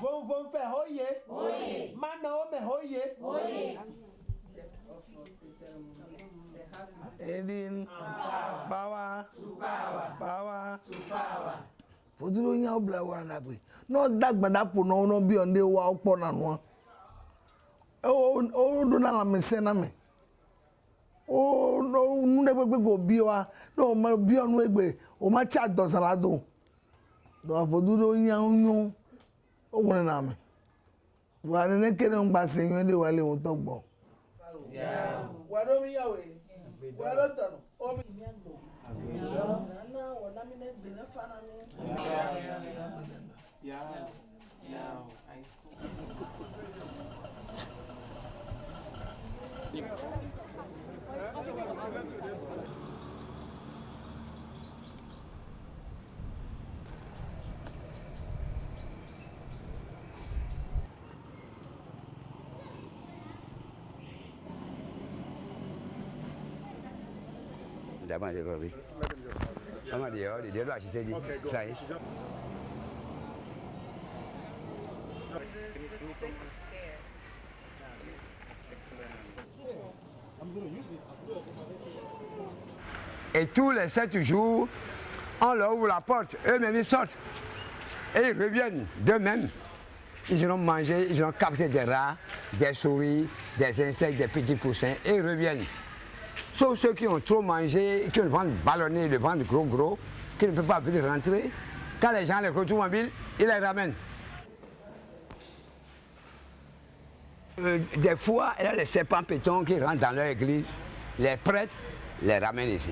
Vão ferroyer. Mano me hoyer. Edin. Bawa. Foduro nya obla wa na pe. No dagba da po no bi onde wa opo na no. O do na la me se na me. O no nu gbegbe go bi wa. No ma bi onu egbe. O ma cha do salado. Do foduro nya unu. O wona na me. Wa ne kere ngba se yin le wa le won to gbo. Wa do mi yawe. Wa lo tanu. O mi mi agbo. Na wona mi ne gbe na fa na mi. D'abord, j'ai compris. Comment dire, les deux là, je t'ai dit, ça y est. Et tous les 7 jours, on leur ouvre la porte, eux-mêmes ils sortent. Et ils reviennent d'eux-mêmes. Ils ont mangé, ils ont capté des rats, des souris, des insectes, des petits poussins, et ils reviennent. Sauf ceux qui ont trop mangé, qui ont le ventre ballonné, le ventre gros, qui ne peuvent pas vite rentrer. Quand les gens les retrouvent en ville, ils les ramènent. Des fois, il y a les serpents pétons qui rentrent dans leur église. Les prêtres les ramènent ici.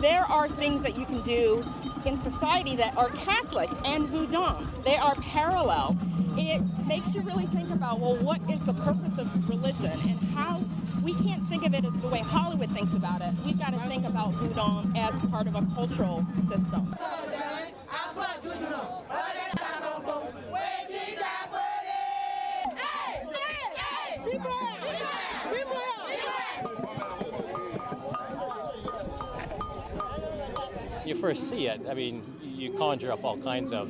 There are things that you can do in society that are Catholic and Voodoo. They are parallel. It makes you really think about, well, what is the purpose of religion and how we can't think of it the way Hollywood thinks about it. We've got to think about Voodoo as part of a cultural system. You first see it, I mean, you conjure up all kinds of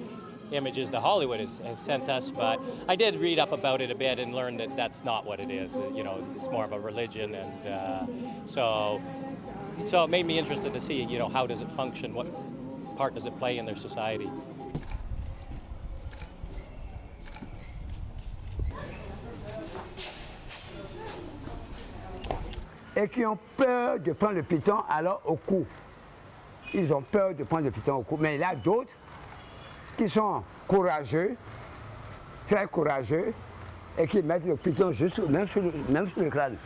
images that Hollywood has sent us, but I did read up about it a bit and learn that that's not what it is. You know, it's more of a religion, and so it made me interested to see, you know, how does it function, what part does it play in their society. Et qui ont peur de prendre le python alors au cou. Ils ont peur de prendre le python au cou. Mais il y a d'autres qui sont courageux, très courageux, et qui mettent le python juste, même sur le crâne.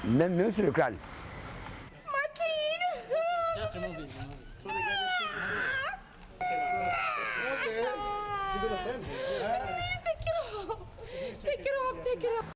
Même sur le crâne. Martine! Take it off.